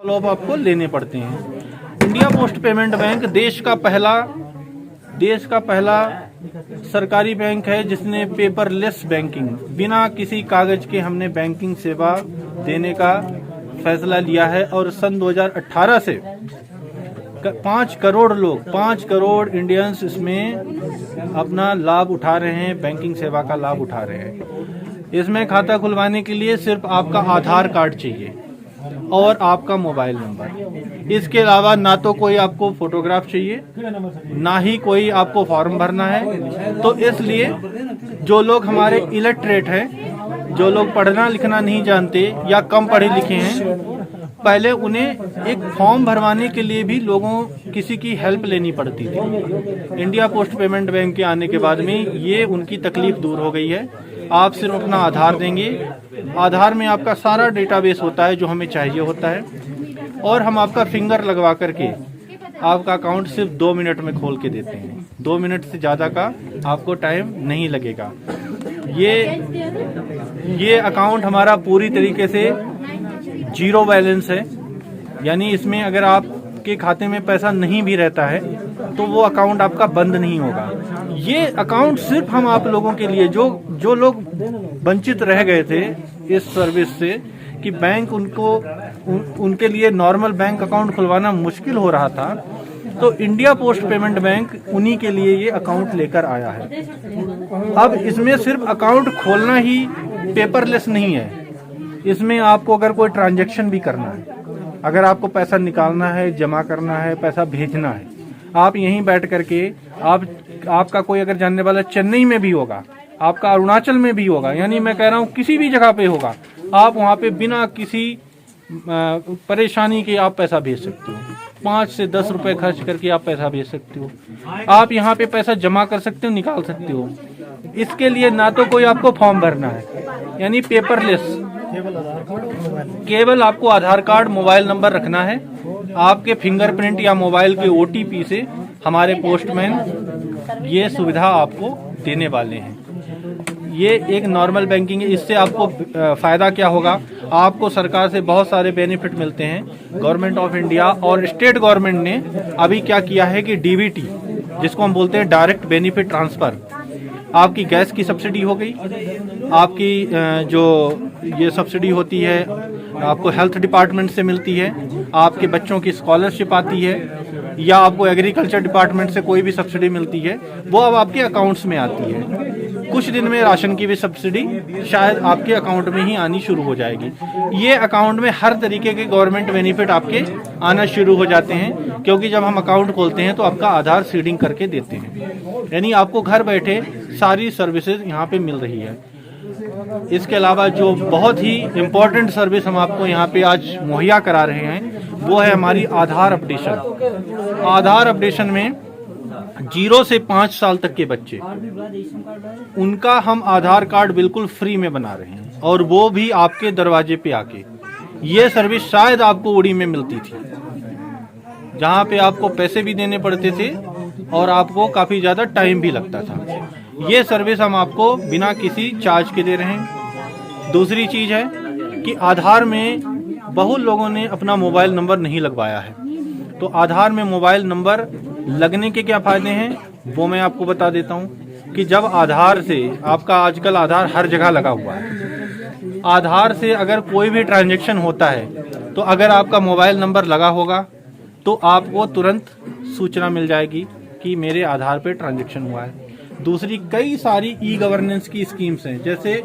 लोग आपको लेने पड़ते हैं। इंडिया पोस्ट पेमेंट बैंक देश का पहला सरकारी बैंक है जिसने पेपरलेस बैंकिंग, बिना किसी कागज के हमने बैंकिंग सेवा देने का फैसला लिया है। और सन 2018 से 5 करोड़ इंडियंस इसमें अपना लाभ उठा रहे हैं, बैंकिंग सेवा का लाभ उठा रहे हैं। इसमें खाता खुलवाने के लिए सिर्फ आपका आधार कार्ड चाहिए और आपका मोबाइल नंबर। इसके अलावा ना तो कोई आपको फोटोग्राफ चाहिए, ना ही कोई आपको फॉर्म भरना है। तो इसलिए जो लोग हमारे इलिटरेट हैं, जो लोग पढ़ना लिखना नहीं जानते या कम पढ़े लिखे हैं, पहले उन्हें एक फॉर्म भरवाने के लिए भी किसी की हेल्प लेनी पड़ती थी। इंडिया पोस्ट पेमेंट बैंक के आने के बाद में ये उनकी तकलीफ दूर हो गई है। आप सिर्फ अपना आधार देंगे, आधार में आपका सारा डेटाबेस होता है जो हमें चाहिए होता है, और हम आपका फिंगर लगवा करके आपका अकाउंट सिर्फ 2 मिनट में खोल के देते हैं। 2 मिनट से ज़्यादा का आपको टाइम नहीं लगेगा। ये अकाउंट हमारा पूरी तरीके से जीरो बैलेंस है, यानी इसमें अगर आपके खाते में पैसा नहीं भी रहता है तो वो अकाउंट आपका बंद नहीं होगा। ये अकाउंट सिर्फ हम आप लोगों के लिए, जो लोग वंचित रह गए थे इस सर्विस से, कि बैंक उनके लिए नॉर्मल बैंक अकाउंट खुलवाना मुश्किल हो रहा था, तो इंडिया पोस्ट पेमेंट बैंक उन्हीं के लिए ये अकाउंट लेकर आया है। अब इसमें सिर्फ अकाउंट खोलना ही पेपरलेस नहीं है, इसमें आपको अगर कोई ट्रांजैक्शन भी करना है, अगर आपको पैसा निकालना है, जमा करना है, पैसा भेजना है, आप यहीं बैठ करके आपका कोई अगर जानने वाला चेन्नई में भी होगा, आपका अरुणाचल में भी होगा, यानी मैं कह रहा हूँ किसी भी जगह पे होगा, आप वहाँ पे बिना किसी परेशानी के आप पैसा भेज सकते हो। 5 से 10 रुपए खर्च करके आप पैसा भेज सकते हो। आप यहाँ पे पैसा जमा कर सकते हो, निकाल सकते हो। इसके लिए ना तो कोई आपको फॉर्म भरना है, यानी पेपरलेस, केवल आपको आधार कार्ड, मोबाइल नंबर रखना है। आपके फिंगरप्रिंट या मोबाइल के OTP से हमारे पोस्टमैन ये सुविधा आपको देने वाले हैं। ये एक नॉर्मल बैंकिंग है। इससे आपको फायदा क्या होगा? आपको सरकार से बहुत सारे बेनिफिट मिलते हैं। गवर्नमेंट ऑफ इंडिया और स्टेट गवर्नमेंट ने अभी क्या किया है कि DBT, जिसको हम बोलते हैं डायरेक्ट बेनिफिट ट्रांसफर, आपकी गैस की सब्सिडी हो गई, आपकी जो ये सब्सिडी होती है आपको हेल्थ डिपार्टमेंट से मिलती है, आपके बच्चों की स्कॉलरशिप आती है, या आपको एग्रीकल्चर डिपार्टमेंट से कोई भी सब्सिडी मिलती है, वो अब आपके अकाउंट्स में आती है। कुछ दिन में राशन की भी सब्सिडी शायद आपके अकाउंट में ही आनी शुरू हो जाएगी। ये अकाउंट में हर तरीके के गवर्नमेंट बेनिफिट आपके आना शुरू हो जाते हैं, क्योंकि जब हम अकाउंट खोलते हैं तो आपका आधार सीडिंग करके देते हैं, यानी आपको घर बैठे सारी सर्विसेज यहाँ पे मिल रही है। इसके अलावा जो बहुत ही इम्पोर्टेंट सर्विस हम आपको यहाँ पे आज मुहैया करा रहे हैं वो है हमारी आधार अपडेशन। आधार अपडेशन में 0 से 5 साल तक के बच्चे, उनका हम आधार कार्ड बिल्कुल फ्री में बना रहे हैं, और वो भी आपके दरवाजे पे आके। ये सर्विस शायद आपको उड़ी में मिलती थी, जहाँ पे आपको पैसे भी देने पड़ते थे और आपको काफ़ी ज़्यादा टाइम भी लगता था। ये सर्विस हम आपको बिना किसी चार्ज के दे रहे हैं। दूसरी चीज़ है कि आधार में बहुत लोगों ने अपना मोबाइल नंबर नहीं लगवाया है, तो आधार में मोबाइल नंबर लगने के क्या फ़ायदे हैं वो मैं आपको बता देता हूँ। कि जब आधार से आपका, आजकल आधार हर जगह लगा हुआ है, आधार से अगर कोई भी ट्रांजैक्शन होता है तो अगर आपका मोबाइल नंबर लगा होगा तो आपको तुरंत सूचना मिल जाएगी कि मेरे आधार पे ट्रांजैक्शन हुआ है। दूसरी कई सारी ई-गवर्नेंस की स्कीम्स हैं, जैसे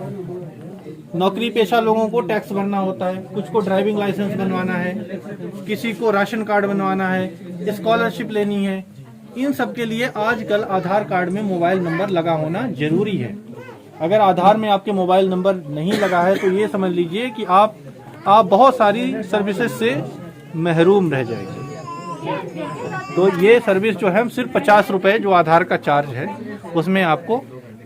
नौकरी पेशा लोगों को टैक्स भरना होता है, कुछ को ड्राइविंग लाइसेंस बनवाना है, किसी को राशन कार्ड बनवाना है, स्कॉलरशिप लेनी है। इन सब के लिए आजकल आधार कार्ड में मोबाइल नंबर लगा होना जरूरी है। अगर आधार में आपके मोबाइल नंबर नहीं लगा है तो ये समझ लीजिए कि आप बहुत सारी सर्विसेज से महरूम रह जाएंगे। तो ये सर्विस जो है हम सिर्फ 50 रुपये जो आधार का चार्ज है उसमें आपको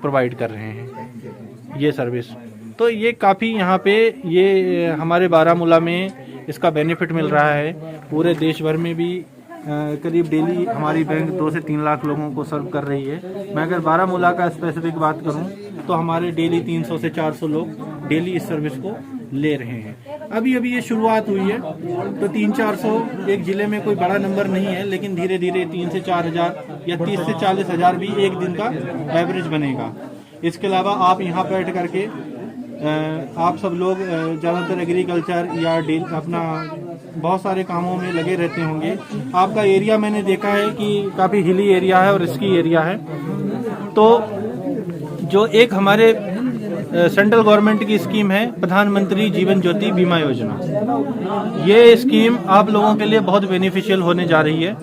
प्रोवाइड कर रहे हैं ये सर्विस। तो ये काफ़ी यहाँ पे ये हमारे बारामूला में इसका बेनिफिट मिल रहा है। पूरे देश भर में भी करीब डेली हमारी बैंक 2 से 3 लाख लोगों को सर्व कर रही है। मैं अगर बारामूला का स्पेसिफिक बात करूँ तो हमारे डेली 300 से 400 लोग डेली इस सर्विस को ले रहे हैं। अभी अभी ये शुरुआत हुई है, तो 300-400 एक जिले में कोई बड़ा नंबर नहीं है, लेकिन धीरे धीरे 3 से 4 हज़ार या 30 से 40 हज़ार भी एक दिन का एवरेज बनेगा। इसके अलावा आप यहाँ बैठ करके आप सब लोग ज़्यादातर एग्रीकल्चर या अपना बहुत सारे कामों में लगे रहते होंगे। आपका एरिया मैंने देखा है कि काफ़ी हिली एरिया है और रिस्की एरिया है। तो जो एक हमारे सेंट्रल गवर्नमेंट की स्कीम है प्रधानमंत्री जीवन ज्योति बीमा योजना, ये स्कीम आप लोगों के लिए बहुत बेनिफिशियल होने जा रही है।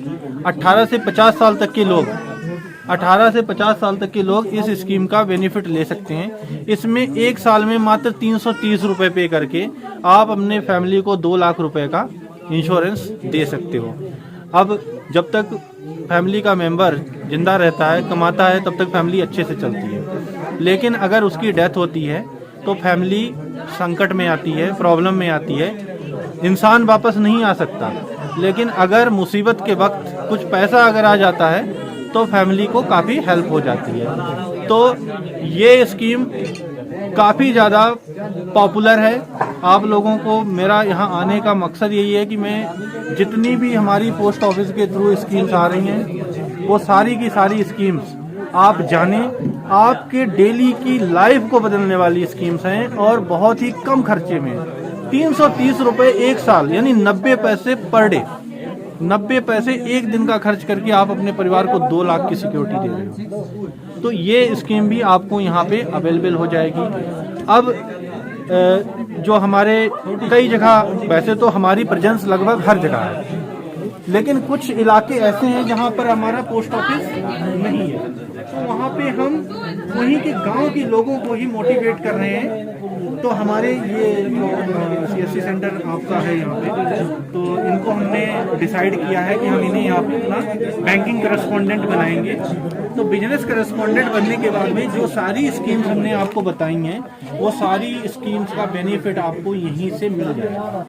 18 से 50 साल तक के लोग 18 से 50 साल तक के लोग इस स्कीम का बेनिफिट ले सकते हैं। इसमें एक साल में मात्र 330 रुपये पे करके आप अपने फैमिली को 2 लाख रुपए का इंश्योरेंस दे सकते हो। अब जब तक फैमिली का मेंबर जिंदा रहता है, कमाता है, तब तक फैमिली अच्छे से चलती है। लेकिन अगर उसकी डेथ होती है तो फैमिली संकट में आती है, प्रॉब्लम में आती है। इंसान वापस नहीं आ सकता, लेकिन अगर मुसीबत के वक्त कुछ पैसा अगर आ जाता है तो फैमिली को काफ़ी हेल्प हो जाती है। तो ये स्कीम काफ़ी ज़्यादा पॉपुलर है। आप लोगों को मेरा यहाँ आने का मकसद यही है कि मैं जितनी भी हमारी पोस्ट ऑफिस के थ्रू स्कीम्स आ रही हैं, वो सारी की सारी स्कीम्स आप जानें। आपके डेली की लाइफ को बदलने वाली स्कीम्स हैं और बहुत ही कम खर्चे में 330 रुपये एक साल, यानी 90 पैसे पर डे, 90 पैसे एक दिन का खर्च करके आप अपने परिवार को 2 लाख की सिक्योरिटी दे रहे हो। तो ये स्कीम भी आपको यहाँ पे अवेलेबल हो जाएगी। अब जो हमारे कई जगह, वैसे तो हमारी प्रेजेंस लगभग हर जगह है, लेकिन कुछ इलाके ऐसे हैं जहाँ पर हमारा पोस्ट ऑफिस नहीं है, तो वहाँ पे हम वहीं के गांव के लोगों को ही मोटिवेट कर रहे हैं। तो हमारे ये CSC सेंटर आपका है यहाँ पे, तो इनको हमने डिसाइड किया है कि हम इन्हें यहाँ पे अपना बैंकिंग करेस्पॉन्डेंट बनाएंगे। तो बिजनेस करेस्पॉन्डेंट बनने के बाद में जो सारी स्कीम्स हमने आपको बताई हैं, वो सारी स्कीम्स का बेनिफिट आपको यहीं से मिल जाएगा।